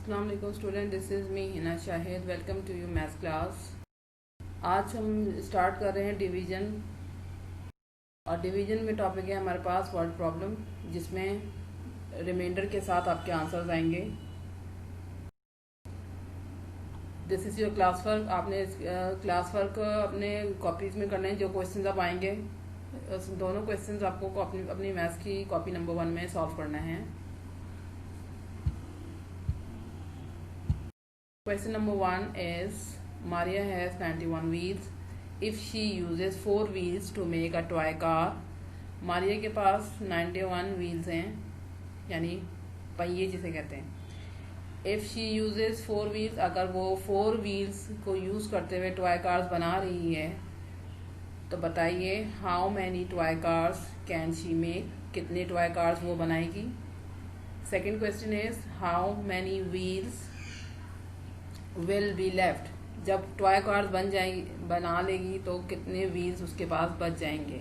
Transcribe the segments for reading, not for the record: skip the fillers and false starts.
अस्सलाम वालेकुम student, this is me Hina Shahid. Welcome to you maths class. आज हम स्टार्ट कर रहे हैं डिवीज़न, और डिवीज़न में टॉपिक है हमारे पास वर्ड प्रॉब्लम, जिसमें रिमाइंडर के साथ आपके आंसर्स आएंगे। This is your class work. आपने क्लास वर्क अपने कॉपीज़ में करना है। जो क्वेश्चंस आप आएंगे, उस दोनों क्वेश्चंस आपको अपनी मैथ्स की कॉपी नंबर 1 में सॉल्व करना है। Question number 1 is Maria has 91 wheels. If she uses 4 wheels to make a toy car, Maria के पास 91 wheels हैं, यानी पहिए जिसे कहते हैं। If she uses 4 wheels, अगर वो 4 wheels को यूज़ करते हुए टॉय कार्स बना रही है, तो बताइए how many toy cars can she make, कितने टॉय कार्स वो बनाएगी। Second question is how many wheels will be left, जब टॉय कार्स बना लेगी तो कितने व्हील्स उसके पास बच जाएंगे।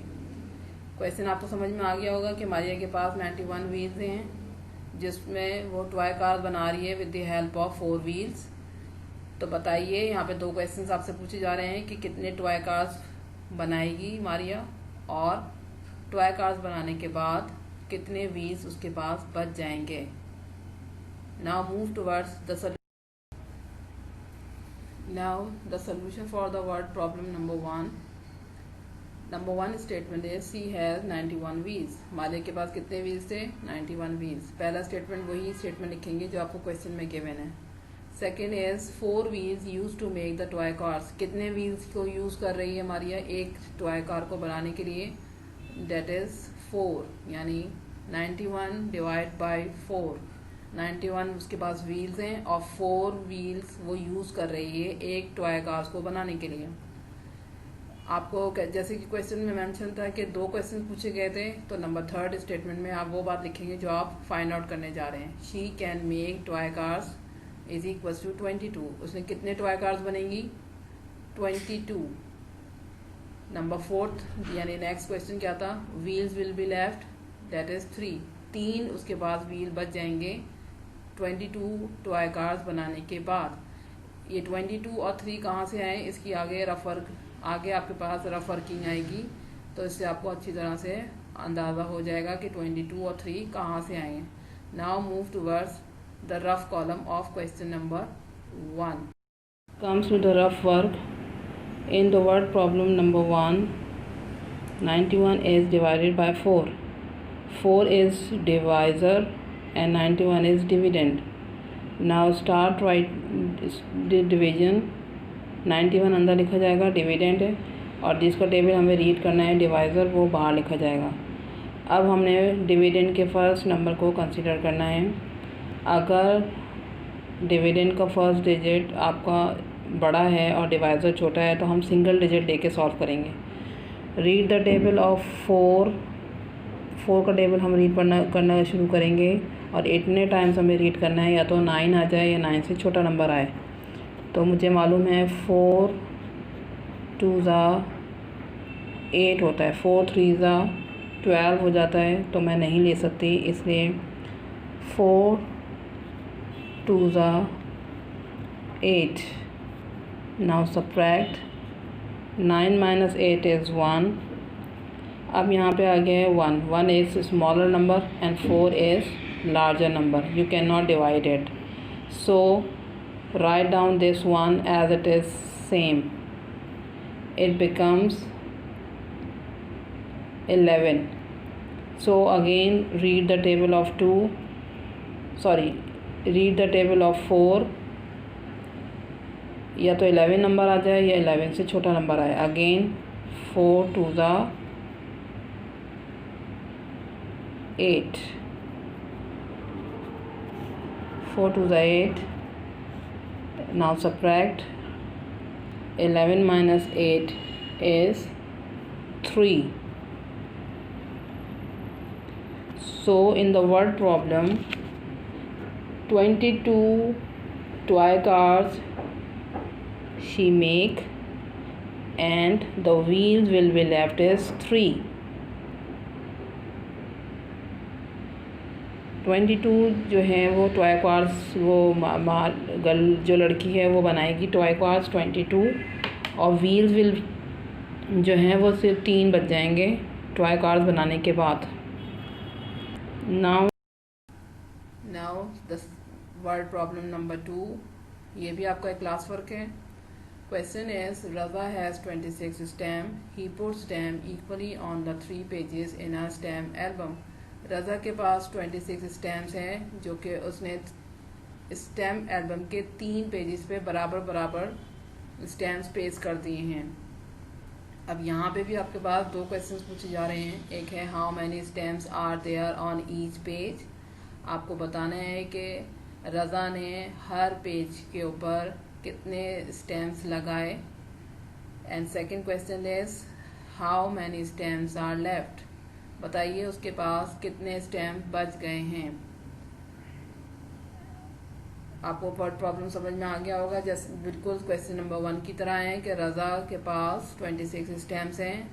क्वेश्चन आपको समझ में आ गया होगा कि मारिया के पास 91 व्हील्स हैं, जिसमें वो टॉय कार्स बना रही है with the help of 4 wheels. तो बताइए, यहाँ पे 2 क्वेश्चंस आपसे पूछे जा रहे हैं कि कितने टॉय कार्स बनाएगी मारिया, और टॉय कार्स बनाने के बाद कितने व्हील्स उसके पास बच जाएंगे। Now move towards the Now the solution for the word problem number 1. Number 1 statement is she has 91 wheels. मालिक के पास कितने व्हील्स थे? 91 व्हील्स। पहला स्टेटमेंट वही स्टेटमेंट लिखेंगे जो आपको क्वेश्चन में गिवन है। Second is 4 wheels use to make the toy cars, कितने व्हील्स को यूज कर रही है मारिया एक टॉय कार को बनाने के लिए। दैट इज 4, यानी 91 डिवाइड बाई 4। 91 उसके पास व्हील्स हैं और 4 व्हील्स वो यूज़ कर रही है एक टॉय कार्स को बनाने के लिए। आपको जैसे कि क्वेश्चन में मेंशन था कि 2 क्वेश्चन पूछे गए थे, तो नंबर 3 स्टेटमेंट में आप वो बात लिखेंगे जो आप फाइंड आउट करने जा रहे हैं। She can make toy cars is equal to 22। उसने कितने टॉय कार्स बनेंगी? 22। नंबर 4 यानी नेक्स्ट क्वेश्चन क्या था? Wheels will be left, that is 3। 3 उसके पास व्हील बच जाएंगे 22 टॉय कार्स बनाने के बाद। ये 22 और 3 कहाँ से आए, इसकी आगे आपके पास रफ वर्किंग आएगी, तो इससे आपको अच्छी तरह से अंदाज़ा हो जाएगा कि 22 और 3 कहाँ से आए हैं। Now move towards the rough column of question number 1। Comes to the rough work in the word problem number 1। 91 is divided by 4। 4 is divisor and 91 is dividend. Now start write the division। 91 अंदर लिखा जाएगा, dividend है, और जिसका table हमें read करना है divisor, वो बाहर लिखा जाएगा। अब हमने डिविडेंड के फर्स्ट नंबर को कंसीडर करना है। अगर डिविडेंड का फर्स्ट डिजिट आपका बड़ा है और डिवाइज़र छोटा है, तो हम सिंगल डिजिट लेके सॉल्व करेंगे। रीड द टेबल ऑफ 4 का टेबल हम रीड करना शुरू करेंगे, और इतने टाइम्स हमें रीड करना है, या तो 9 आ जाए या 9 से छोटा नंबर आए। तो मुझे मालूम है 4 2 8 होता है, 4 3 12 हो जाता है, तो मैं नहीं ले सकती, इसलिए 4 2 8। Now subtract 9 minus 8 is 1। अब यहाँ पे आ गया है 1 is smaller number and 4 is larger number. You cannot divide it, so write down this one as it is same. It becomes 11. So again read the table of 4। या तो 11 number आ जाए या 11 से छोटा नंबर आए। Again 4 2 8। 4 2 8. Now subtract 11 minus 8 is 3. So in the word problem, 22 toy cars she make, and the wheels will be left is 3. 22 जो है वो टॉय कार्स, वो गर्ल जो लड़की है वो बनाएगी टॉय कार्स 22, और व्हील्स विल जो हैं वो सिर्फ 3 बच जाएंगे टॉय कार्स बनाने के बाद। Now the word problem number 2, ये भी आपका एक क्लास वर्क है। Question is Raza has 26 stamp. He puts them equally on the 3 pages in a stamp album. रज़ा के पास 26 स्टैम्प्स हैं जो कि उसने स्टैम्प एल्बम के 3 पेजेस पे बराबर बराबर स्टैम्प्स पेस्ट कर दिए हैं। अब यहाँ पे भी आपके पास 2 क्वेश्चंस पूछे जा रहे हैं। एक है how many stamps are there on each page. आपको बताना है कि रज़ा ने हर पेज के ऊपर कितने स्टैम्प्स लगाए। And second question is how many stamps are left. बताइए उसके पास कितने स्टैम्प बच गए हैं। आपको वर्ड प्रॉब्लम समझ में आ गया होगा, जैसे बिल्कुल क्वेश्चन नंबर 1 की तरह है कि रज़ा के पास 26 स्टैम्प्स हैं।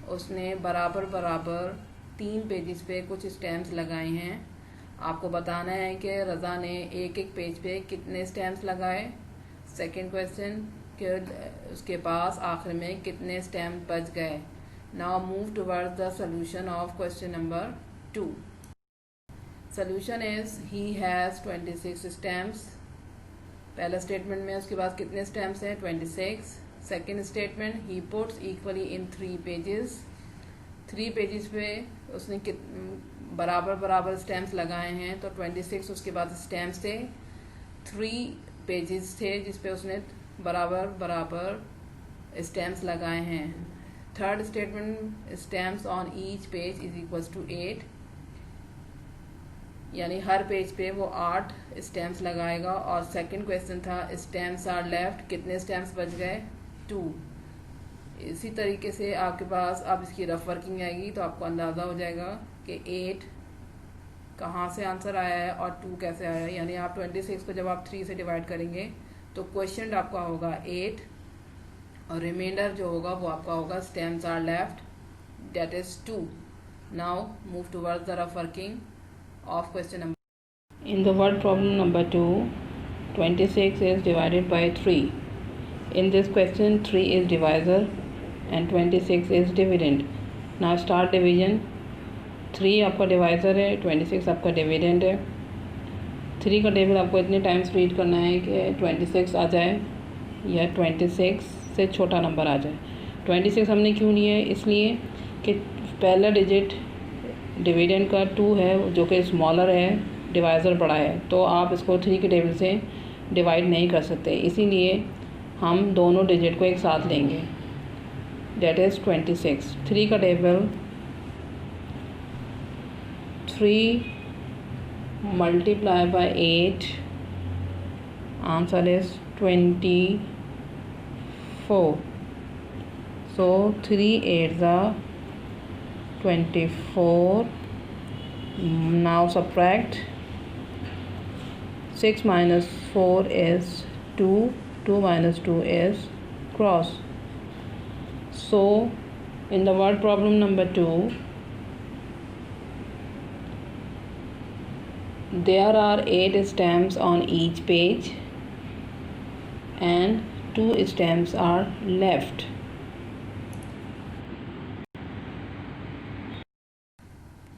उसने बराबर बराबर 3 पेजेस पे कुछ स्टैम्प्स लगाए हैं। आपको बताना है कि रज़ा ने एक एक पेज पे कितने स्टैम्प्स लगाए। सेकंड क्वेश्चन कि उसके पास आखिर में कितने स्टैम्प बच गए। Now move towards the solution of question number 2। Solution is he has 26 stamps. पहला स्टेटमेंट में उसके पास कितने स्टैम्प्स हैं 26। Second statement he puts equally in 3 pages. 3 pages पे उसने बराबर बराबर स्टैम्प्स लगाए हैं, तो 26 उसके बाद स्टैम्प्स थे। 3 पेजेस थे जिसपे उसने बराबर बराबर स्टैम्प्स लगाए हैं। Third statement stamps on each page is equals to 8, यानी हर पेज पे वो 8 स्टैम्प्स लगाएगा। और सेकंड क्वेश्चन था स्टैम्प्स आर लेफ्ट, कितने स्टैम्प्स बच गए 2। इसी तरीके से आपके पास अब इसकी रफ वर्किंग आएगी तो आपको अंदाज़ा हो जाएगा कि 8 कहाँ से आंसर आया है और 2 कैसे आया है। यानी आप 26 को जब आप 3 से डिवाइड करेंगे तो क्वेश्चन आपका होगा 8 और रिमाइंडर जो होगा वो आपका होगा stamps are left, that is 2। Now move towards the rough working of question number. In the word problem number 2, 26 is divided by 3. In this question 3 is divisor and 26 is dividend. Now start division. 3 आपका divisor है, 26 आपका dividend है। 3 का table आपको इतने times read करना है कि 26 आ जाए या 26 से छोटा नंबर आ जाए। 26 हमने क्यों लिया है, इसलिए कि पहला डिजिट डिविडेंड का 2 है जो कि स्मॉलर है, डिवाइज़र बड़ा है, तो आप इसको 3 के टेबल से डिवाइड नहीं कर सकते। इसीलिए हम दोनों डिजिट को एक साथ लेंगे, डेट इज़ 26। 3 का table 3 multiply by 8, answer is 24। So 3 8 24. Now subtract. 6 minus 4 is 2. 2 minus 2 is cross. So in the word problem number 2, there are 8 stamps on each page and 2 stamps are left.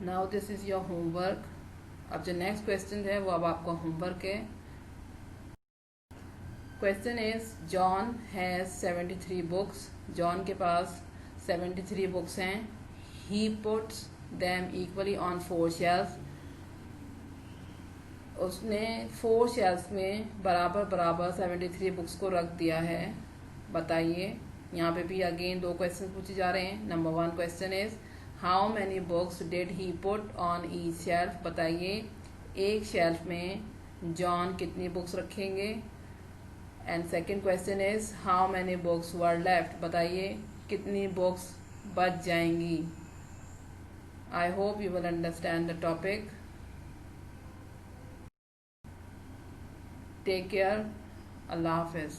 Now this is your homework. अब जो next question है वो अब आपका homework है। Question is John has 73 books. John के पास 73 books हैं। He puts them equally on 4 shelf. उसने 4 शेल्फ में बराबर बराबर 73 बुक्स को रख दिया है। बताइए, यहाँ पे भी अगेन 2 क्वेश्चन पूछे जा रहे हैं। Number 1 question is how many books did he put on each shelf. बताइए एक शेल्फ में जॉन कितनी बुक्स रखेंगे। And second question is how many books were left. बताइए कितनी बुक्स बच जाएंगी। I hope you will understand the topic. Take care, अल्लाह हाफिज़।